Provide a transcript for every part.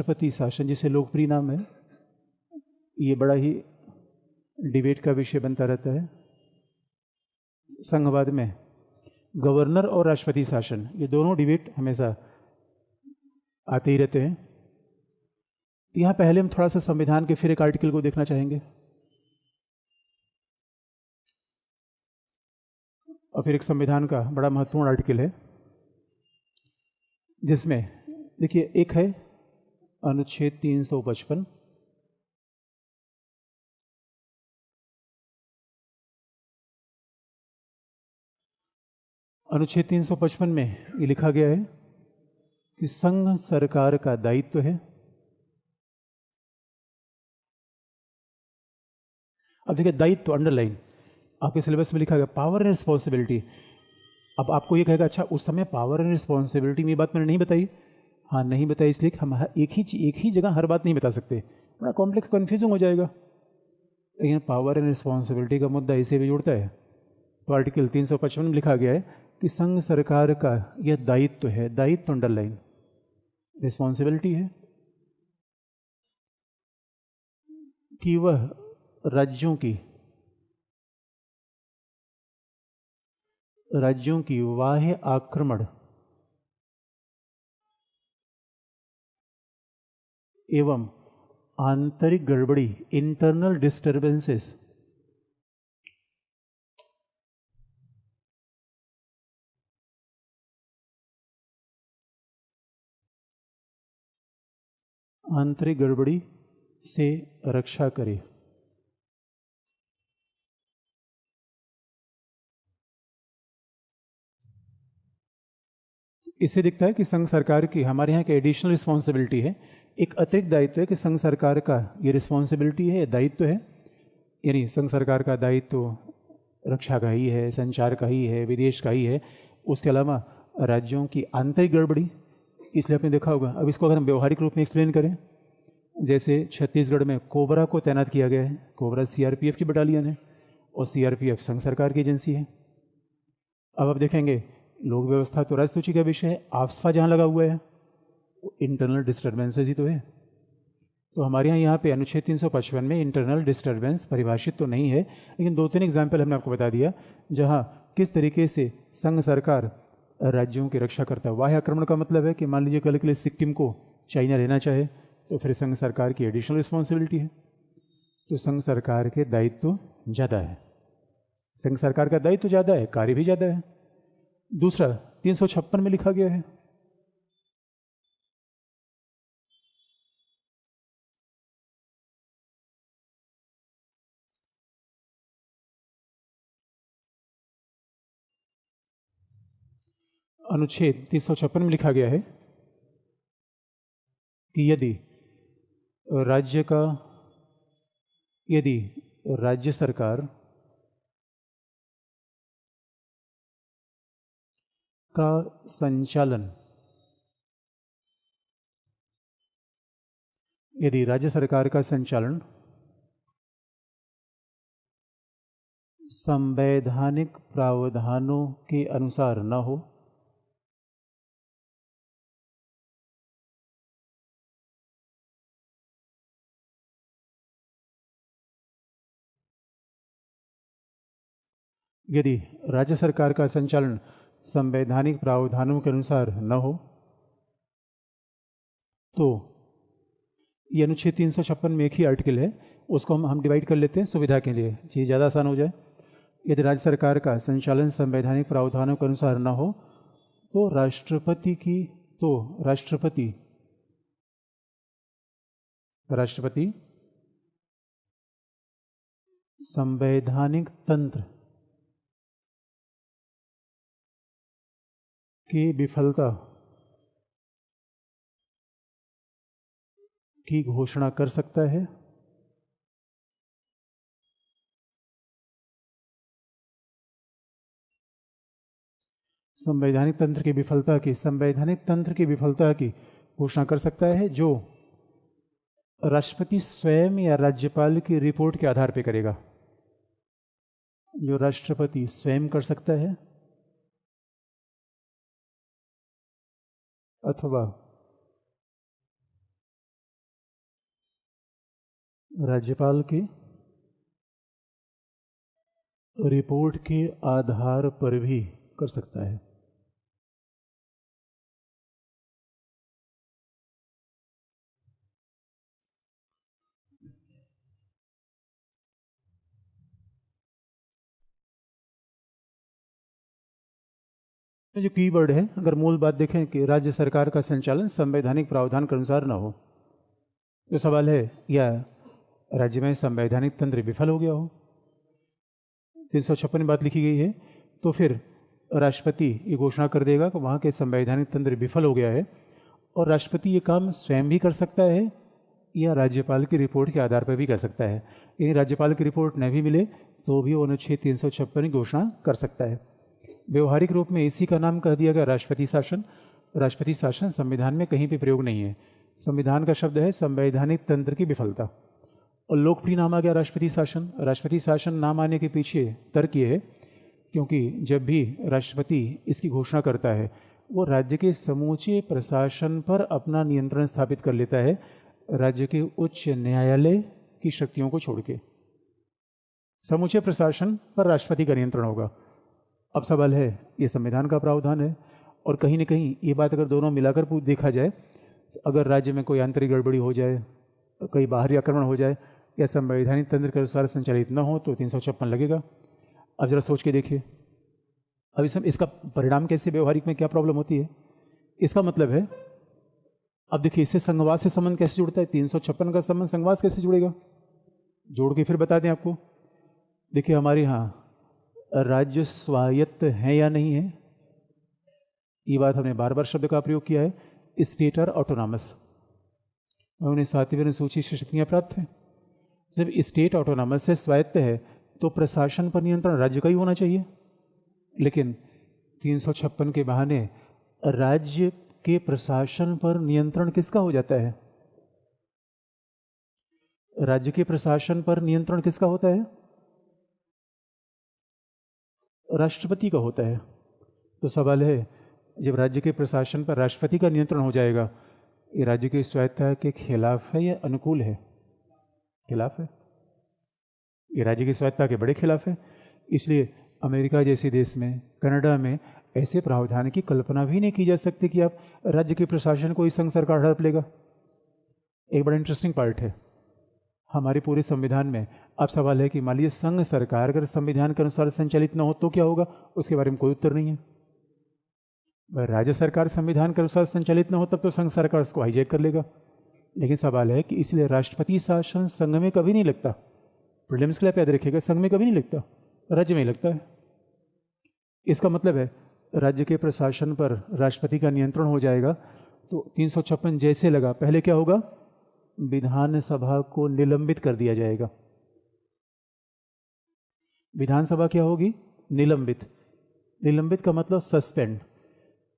राष्ट्रपति शासन जिसे लोकप्रिय नाम है, ये बड़ा ही डिबेट का विषय बनता रहता है। संघवाद में गवर्नर और राष्ट्रपति शासन, ये दोनों डिबेट हमेशा आते ही रहते हैं। यहाँ पहले हम थोड़ा सा संविधान के फिर एक आर्टिकल को देखना चाहेंगे और फिर एक संविधान का बड़ा महत्वपूर्ण आर्टिकल है जिसमें देखिए, एक है अनुच्छेद 355। अनुच्छेद 355 में ये लिखा गया है कि संघ सरकार का दायित्व है। अब देखिए, दायित्व अंडरलाइन आपके सिलेबस में लिखा गया, पावर एंड रिस्पॉन्सिबिलिटी। अब आपको ये कहेगा अच्छा उस समय पावर एंड रिस्पॉन्सिबिलिटी में बात मैंने नहीं बताई। हाँ, नहीं बताई इसलिए हम एक ही जगह हर बात नहीं बता सकते, बड़ा कॉम्प्लेक्स कन्फ्यूजिंग हो जाएगा। लेकिन पावर एंड रिस्पॉन्सिबिलिटी का मुद्दा इसे भी जुड़ता है। तो आर्टिकल 355 में लिखा गया है कि संघ सरकार का यह दायित्व है, दायित्व अंडरलाइन, रिस्पॉन्सिबिलिटी है कि वह राज्यों की बाह्य आक्रमण एवं आंतरिक गड़बड़ी, इंटरनल डिस्टर्बेंसेस, आंतरिक गड़बड़ी से रक्षा करे। इससे दिखता है कि संघ सरकार की हमारे यहाँ की एडिशनल रिस्पॉन्सिबिलिटी है, एक अतिरिक्त दायित्व है कि संघ सरकार का ये रिस्पॉन्सिबिलिटी है, दायित्व है। यानी संघ सरकार का दायित्व रक्षा का ही है, संचार का ही है, विदेश का ही है। उसके अलावा राज्यों की आंतरिक गड़बड़ी, इसलिए आपने देखा होगा। अब इसको अगर हम व्यवहारिक रूप में एक्सप्लेन करें, जैसे छत्तीसगढ़ में कोबरा को तैनात किया गया है। कोबरा सीआरपीएफ की बटालियन है और सीआरपीएफ संघ सरकार की एजेंसी है। अब आप देखेंगे, लोक व्यवस्था तो राज्य सूची का विषय है, आफ्स्पा जहाँ लगा हुआ है इंटरनल डिस्टर्बेंसेज ही तो है। तो हमारे यहाँ पे अनुच्छेद 355 में इंटरनल डिस्टर्बेंस परिभाषित तो नहीं है, लेकिन 2-3 एग्जाम्पल हमने आपको बता दिया जहाँ किस तरीके से संघ सरकार राज्यों की रक्षा करता है। बाह्य आक्रमण का मतलब है कि मान लीजिए कल के लिए सिक्किम को चाइना लेना चाहे तो फिर संघ सरकार की एडिशनल रिस्पॉन्सिबिलिटी है। तो संघ सरकार के दायित्व ज़्यादा है, संघ सरकार का दायित्व ज़्यादा है, कार्य भी ज़्यादा है। दूसरा 356 में लिखा गया है अनुच्छेद 356 में लिखा गया है कि यदि राज्य सरकार का संचालन, यदि राज्य सरकार का संचालन संवैधानिक प्रावधानों के अनुसार न हो, यदि राज्य सरकार का संचालन संवैधानिक प्रावधानों के अनुसार न हो तो ये अनुच्छेद 356 में एक ही आर्टिकल है, उसको हम डिवाइड कर लेते हैं सुविधा के लिए, चीज़ ज़्यादा आसान हो जाए। यदि राज्य सरकार का संचालन संवैधानिक प्रावधानों के अनुसार न हो तो राष्ट्रपति संवैधानिक तंत्र की विफलता की घोषणा कर सकता है। संवैधानिक तंत्र की विफलता की घोषणा कर सकता है, जो राष्ट्रपति स्वयं या राज्यपाल की रिपोर्ट के आधार पर करेगा। जो राष्ट्रपति स्वयं कर सकता है अथवा राज्यपाल की रिपोर्ट के आधार पर भी कर सकता है। जो कीवर्ड है, अगर मूल बात देखें कि राज्य सरकार का संचालन संवैधानिक प्रावधान के अनुसार न हो, तो सवाल है या राज्य में संवैधानिक तंत्र विफल हो गया हो, 356 बात लिखी गई है, तो फिर राष्ट्रपति ये घोषणा कर देगा कि वहाँ के संवैधानिक तंत्र विफल हो गया है, और राष्ट्रपति ये काम स्वयं भी कर सकता है या राज्यपाल की रिपोर्ट के आधार पर भी कर सकता है। यदि राज्यपाल की रिपोर्ट न भी मिले तो भी वो अनुच्छेद 356 की घोषणा कर सकता है। व्यवहारिक रूप में इसी का नाम कह दिया गया राष्ट्रपति शासन। राष्ट्रपति शासन संविधान में कहीं भी प्रयोग नहीं है। संविधान का शब्द है संवैधानिक तंत्र की विफलता, और लोकप्रिय नाम आ गया राष्ट्रपति शासन। राष्ट्रपति शासन नाम आने के पीछे तर्क ये है क्योंकि जब भी राष्ट्रपति इसकी घोषणा करता है वो राज्य के समूचे प्रशासन पर अपना नियंत्रण स्थापित कर लेता है, राज्य के उच्च न्यायालय की शक्तियों को छोड़ के। समूचे प्रशासन पर राष्ट्रपति का नियंत्रण होगा। अब सवाल है, ये संविधान का प्रावधान है, और कहीं न कहीं ये बात अगर दोनों मिलाकर देखा जाए तो अगर राज्य में कोई आंतरिक गड़बड़ी हो जाए, कोई बाहरी आक्रमण हो जाए या संवैधानिक तंत्र के अनुसार संचालित न हो तो 356 लगेगा। अब जरा सोच के देखिए, अब इसका परिणाम कैसे, व्यवहारिक में क्या प्रॉब्लम होती है। इसका मतलब है, अब देखिए इससे संघवाद से संबंध कैसे जुड़ता है, 356 का संबंध संघवाद से कैसे जुड़ेगा, जोड़ के फिर बता दें आपको। देखिए हमारे यहाँ राज्य स्वायत्त है या नहीं है, ये बात हमने बार बार शब्द का प्रयोग किया है, स्टेट और ऑटोनॉमस। उन्हें 7वीं अनुसूची से शक्तियाँ प्राप्त हैं। जब स्टेट ऑटोनॉमस है, स्वायत्त है, तो प्रशासन पर नियंत्रण राज्य का ही होना चाहिए। लेकिन 356 के बहाने राज्य के प्रशासन पर नियंत्रण किसका हो जाता है? राज्य के प्रशासन पर नियंत्रण किसका होता है? राष्ट्रपति का होता है। तो सवाल है, जब राज्य के प्रशासन पर राष्ट्रपति का नियंत्रण हो जाएगा, ये राज्य की स्वायत्तता के खिलाफ है या अनुकूल है? खिलाफ है। ये राज्य की स्वायत्तता के बड़े खिलाफ है। इसलिए अमेरिका जैसे देश में, कनाडा में ऐसे प्रावधान की कल्पना भी नहीं की जा सकती कि आप राज्य के प्रशासन को ही संघ सरकार हड़प लेगा। एक बड़ा इंटरेस्टिंग पार्ट है हमारे पूरे संविधान में। अब सवाल है कि मान लीजिए संघ सरकार अगर संविधान के अनुसार संचालित न हो तो क्या होगा, उसके बारे में कोई उत्तर नहीं है। राज्य सरकार संविधान के अनुसार संचालित न हो तब तो संघ सरकार उसको हाईजैक कर लेगा। लेकिन सवाल है कि इसलिए राष्ट्रपति शासन संघ में कभी नहीं लगता। प्रीलिम्स के लिए याद रखिएगा, संघ में कभी नहीं लगता, राज्य में ही लगता है। इसका मतलब है राज्य के प्रशासन पर राष्ट्रपति का नियंत्रण हो जाएगा। तो 356 जैसे लगा, पहले क्या होगा, विधानसभा को निलंबित कर दिया जाएगा। विधानसभा क्या होगी? निलंबित। निलंबित का मतलब सस्पेंड।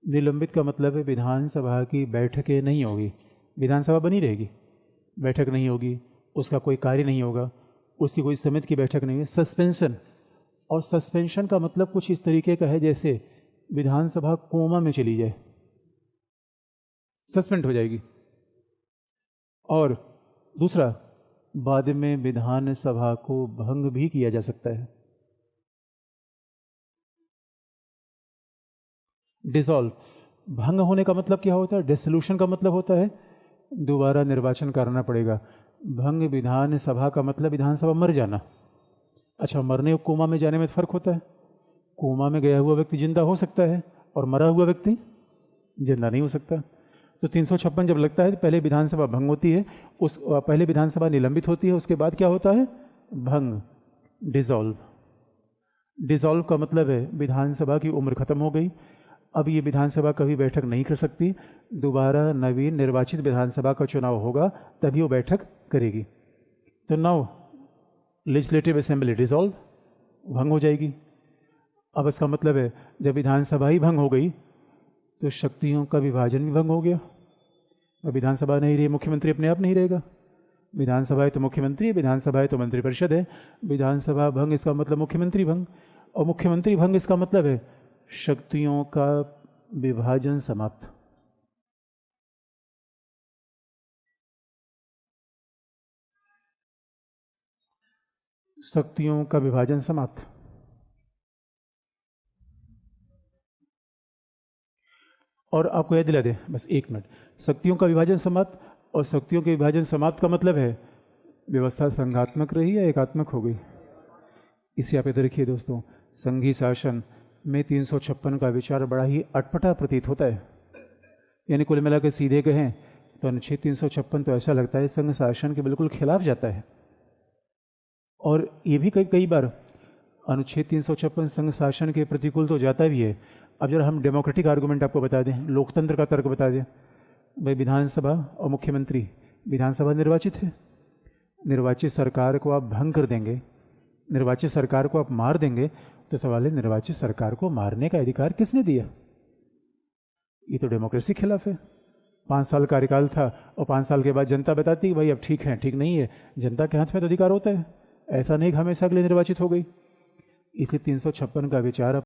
निलंबित का मतलब है विधानसभा की बैठकें नहीं होगी, विधानसभा बनी रहेगी, बैठक नहीं होगी, उसका कोई कार्य नहीं होगा, उसकी कोई समिति की बैठक नहीं है। सस्पेंशन, और सस्पेंशन का मतलब कुछ इस तरीके का है जैसे विधानसभा कोमा में चली जाए, सस्पेंड हो जाएगी। और दूसरा, बाद में विधानसभा को भंग भी किया जा सकता है। डिसॉल्व, भंग होने का मतलब क्या होता है? डिसोल्यूशन का मतलब होता है दोबारा निर्वाचन करना पड़ेगा। भंग विधानसभा का मतलब विधानसभा मर जाना। अच्छा, मरने और कोमा में जाने में फर्क होता है। कोमा में गया हुआ व्यक्ति जिंदा हो सकता है और मरा हुआ व्यक्ति जिंदा नहीं हो सकता। तो 356 जब लगता है, पहले विधानसभा भंग होती है, पहले विधानसभा निलंबित होती है, उसके बाद क्या होता है? भंग, डिसॉल्व। डिसॉल्व का मतलब है विधानसभा की उम्र खत्म हो गई, अब ये विधानसभा कभी बैठक नहीं कर सकती, दोबारा नवीन निर्वाचित विधानसभा का चुनाव होगा तभी वो बैठक करेगी। तो नाउ लेजिस्लेटिव असेंबली डिसॉल्व, भंग हो जाएगी। अब इसका मतलब है जब विधानसभा ही भंग हो गई तो शक्तियों का विभाजन भी भंग हो गया। अब विधानसभा नहीं रही, मुख्यमंत्री अपने आप नहीं रहेगा। विधानसभा है तो मुख्यमंत्री है, विधानसभा है तो मंत्रिपरिषद है। विधानसभा भंग इसका मतलब मुख्यमंत्री भंग, और मुख्यमंत्री भंग इसका मतलब है शक्तियों का विभाजन समाप्त। शक्तियों का विभाजन समाप्त। और आपको याद दिला दें बस 1 मिनट, शक्तियों का विभाजन समाप्त। और शक्तियों के विभाजन समाप्त का मतलब है व्यवस्था संघात्मक रही या एकात्मक हो गई। इसे आप इधर रखिए दोस्तों, संघी शासन में 356 का विचार बड़ा ही अटपटा प्रतीत होता है। यानी कुल मिलाकर सीधे कहें तो अनुच्छेद 356 तो ऐसा लगता है संघ शासन के बिल्कुल खिलाफ जाता है। और ये भी कई बार अनुच्छेद 356 संघ शासन के प्रतिकूल तो जाता भी है। अब जरा हम डेमोक्रेटिक आर्गूमेंट आपको बता दें, लोकतंत्र का तर्क बता दें। भाई विधानसभा और मुख्यमंत्री, विधानसभा निर्वाचित है, निर्वाचित सरकार को आप भंग कर देंगे, निर्वाचित सरकार को आप मार देंगे, तो सवाल है निर्वाचित सरकार को मारने का अधिकार किसने दिया? ये तो डेमोक्रेसी के खिलाफ है। 5 साल कार्यकाल था और 5 साल के बाद जनता बताती है भाई अब ठीक है, ठीक नहीं है। जनता के हाथ में तो अधिकार होता है, ऐसा नहीं कि हमेशा के लिए निर्वाचित हो गई। इसलिए 356 का विचार